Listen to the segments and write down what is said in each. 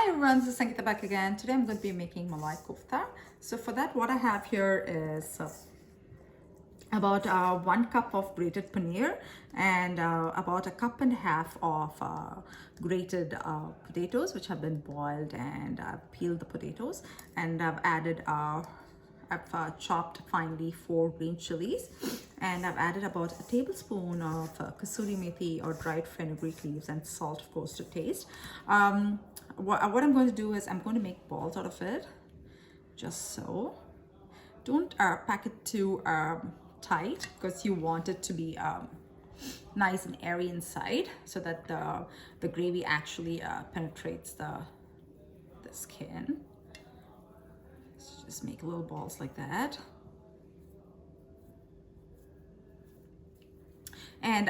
Hi everyone, this is Sangeetha back again. Today I'm going to be making Malai kofta. So for that, what I have here is about 1 cup of grated paneer and about 1.5 cups of grated potatoes, which have been boiled, and I've peeled the potatoes, and I've added I've chopped finely 4 green chilies, and I've added about a tablespoon of kasoori methi or dried fenugreek leaves, and salt of course to taste. What I'm going to do is I'm going to make balls out of it, just so. Don't pack it too tight, because you want it to be nice and airy inside, so that the gravy actually penetrates the skin. So just make little balls like that. And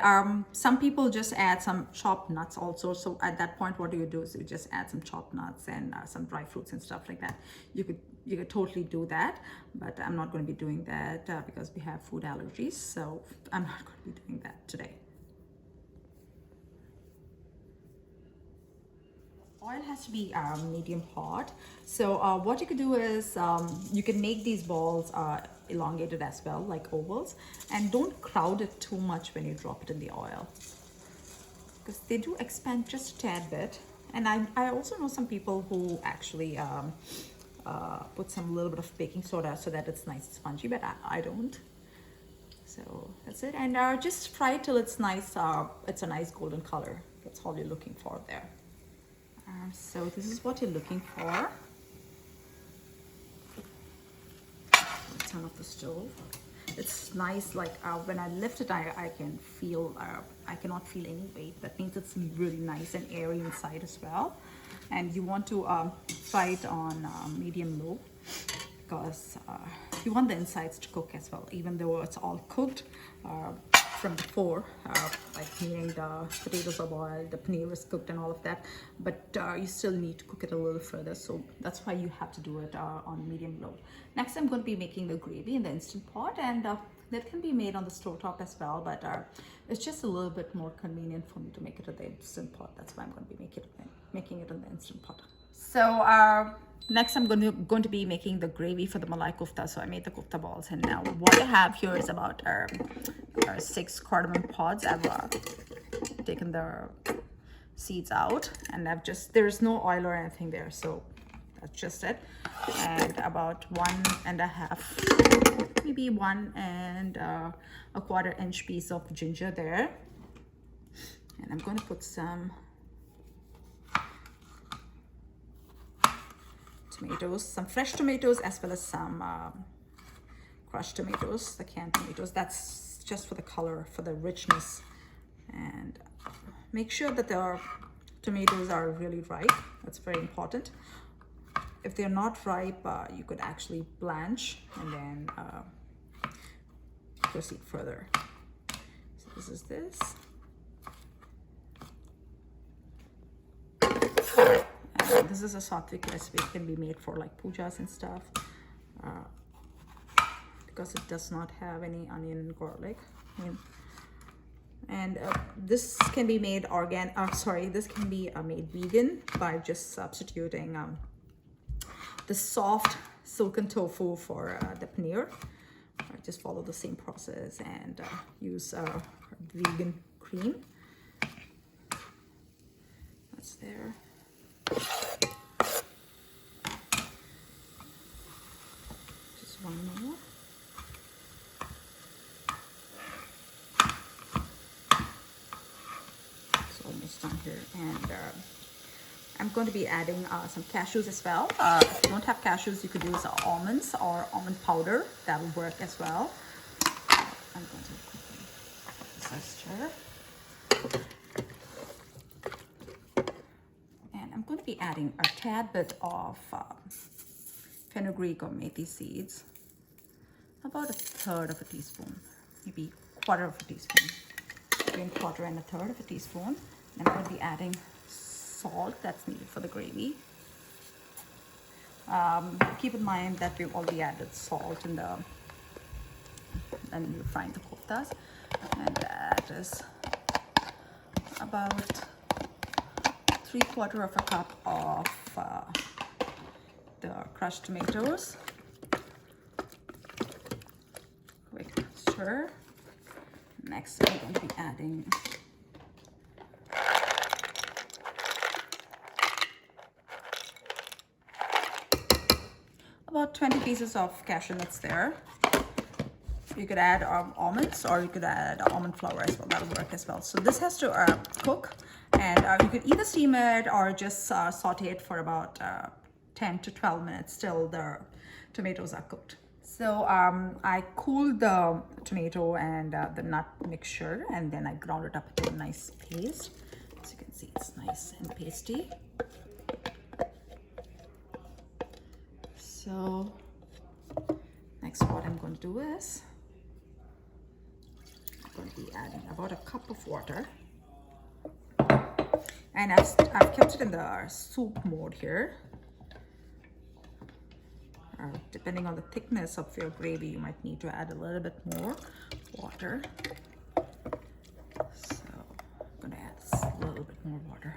some people just add some chopped nuts also. So at that point, what you do is you just add some chopped nuts and some dry fruits and stuff like that. You could totally do that, but I'm not going to be doing that because we have food allergies. So I'm not going to be doing that today. Oil has to be medium hot. So what you could do is you can make these balls elongated as well, like ovals, and don't crowd it too much when you drop it in the oil, because they do expand just a tad bit. And I also know some people who actually put some little bit of baking soda so that it's nice and spongy, but I don't. So that's it. And just fry it till it's nice, it's a nice golden color. That's all you're looking for there. So this is what you're looking for. Turn off the stove. It's nice, like when I lift it, I can feel, I cannot feel any weight. That means it's really nice and airy inside as well. And you want to fry it on medium low, because you want the insides to cook as well, even though it's all cooked from before, like meaning the potatoes are boiled, the paneer is cooked and all of that, but you still need to cook it a little further. So that's why you have to do it on medium low. Next, I'm going to be making the gravy in the Instant Pot, and that can be made on the stovetop as well, but it's just a little bit more convenient for me to make it in the Instant Pot. That's why I'm going to be making it in the Instant Pot. So next, I'm going to be making the gravy for the Malai kofta. So I made the kofta balls, and now what I have here is about 6 cardamom pods. I've taken the seeds out, and there's no oil or anything there, so that's just it. And about 1.5, maybe 1 1/4 inch piece of ginger there. And I'm going to put some tomatoes, some fresh tomatoes, as well as some crushed tomatoes, the canned tomatoes. That's just for the color, for the richness. And make sure that the tomatoes are really ripe. That's very important. If they're not ripe, you could actually blanch and then proceed further. So this is this. And this is a sattvic recipe. It can be made for like pujas and stuff, because it does not have any onion and garlic. And this can be made this can be made vegan by just substituting the soft silken tofu for the paneer. Just follow the same process and use vegan cream. That's there. Just one more. It's almost done here. And I'm going to be adding some cashews as well. If you don't have cashews, you could use almonds or almond powder. That will work as well. I'm going to quickly stir. And I'm going to be adding a tad bit of fenugreek or methi seeds. About 1/3 teaspoon, maybe 1/4 teaspoon. Between 1/4 and 1/3 teaspoon. And I'm going to be adding salt that's needed for the gravy. Keep in mind that we've already added salt in the, and you're frying the koftas, and that is about 3/4 of a cup of the crushed tomatoes. Quick stir. Next, I'm going to be adding about 20 pieces of cashew nuts there. You could add almonds, or you could add almond flour as well. That'll work as well. So this has to cook, and you could either steam it or just saute it for about 10 to 12 minutes till the tomatoes are cooked. So I cooled the tomato and the nut mixture, and then I ground it up into a nice paste. As you can see, it's nice and pasty. So next, what I'm going to do is I'm going to be adding about a cup of water, and I've kept it in the soup mode here. Depending on the thickness of your gravy, you might need to add a little bit more water. So I'm going to add a little bit more water.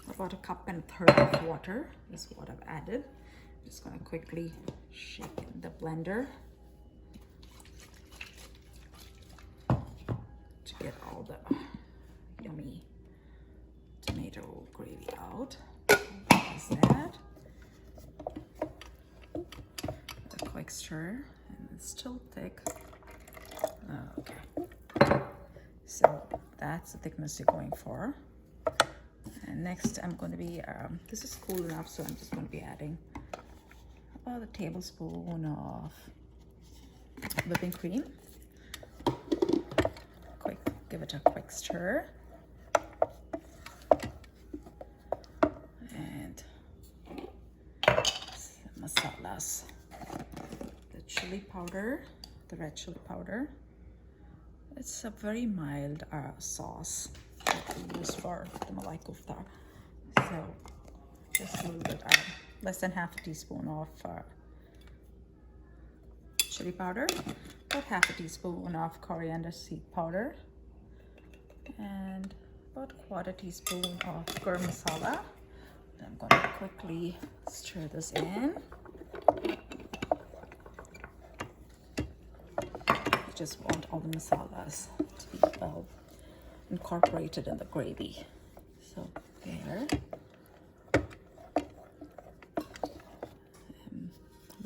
About a cup and a third of water is what I've added. I'm just going to quickly shake in the blender to get all the yummy tomato gravy out. Is that a quick stir, and it's still thick. Okay, so that's the thickness you're going for. And next, I'm going to be this is cool enough, so I'm just going to be adding about a tablespoon of whipping cream. Give it a quick stir. Masalas, the chili powder, the red chili powder. It's a very mild sauce that we use for the Malai kofta. So just a little bit, less than half a teaspoon of chili powder, about half a teaspoon of coriander seed powder, and about a quarter teaspoon of garam masala. I'm going to quickly stir this in. You just want all the masalas to be well incorporated in the gravy. So there.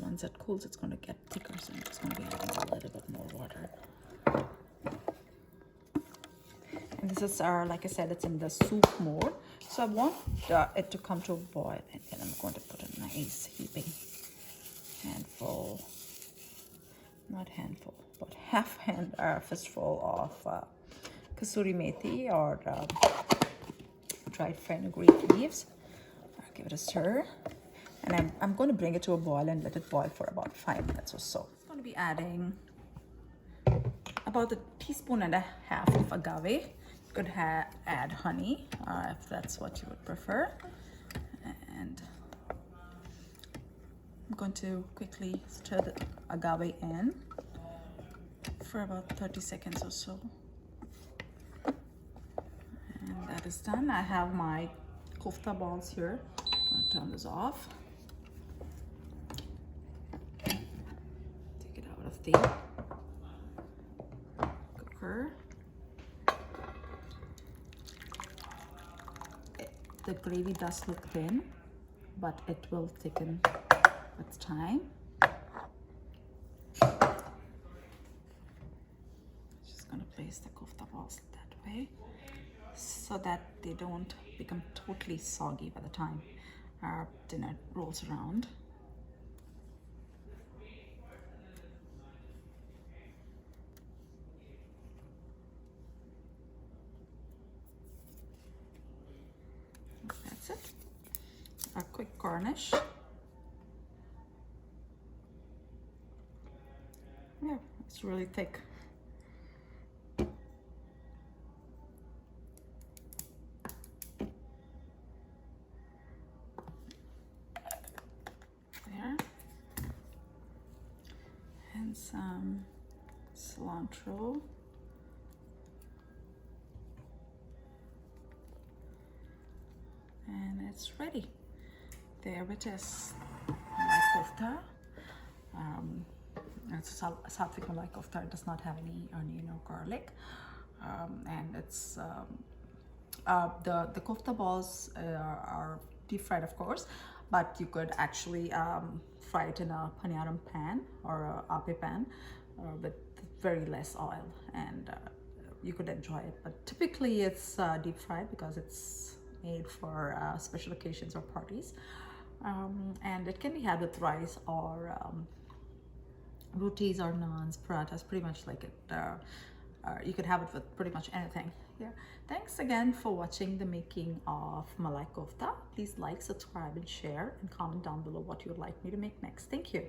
Once it cools, it's going to get thicker, so I'm just going to be adding a little bit more water. And this is like I said, it's in the soup mode. So I want it to come to a boil, and then I'm going to put a nice heaping handful, not handful, but fistful of kasoori methi or dried fenugreek leaves. I'll give it a stir, and I'm going to bring it to a boil and let it boil for about 5 minutes or so. I'm going to be adding about a teaspoon and a half of agave. You could add honey if that's what you would prefer. And I'm going to quickly stir the agave in for about 30 seconds or so. And that is done. I have my kofta balls here. I'm going to turn this off. Take it out of the cooker. The gravy does look thin, but it will thicken with time. Just gonna place the kofta balls that way so that they don't become totally soggy by the time our dinner rolls around. That's it. A quick garnish. Yeah, it's really thick. There. And some cilantro. it's ready. There it is, Malai kofta. It's Sattvic Malai kofta. It does not have any onion or garlic, and it's the kofta balls are deep fried, of course, but you could actually fry it in a paneeram pan or a agave pan with very less oil, and you could enjoy it. But typically it's deep fried because it's made for special occasions or parties, and it can be had with rice or rotis or naans, parathas, pretty much like it. You could have it with pretty much anything. Yeah. Thanks again for watching the making of Malai kofta. Please like, subscribe, and share, and comment down below what you would like me to make next. Thank you.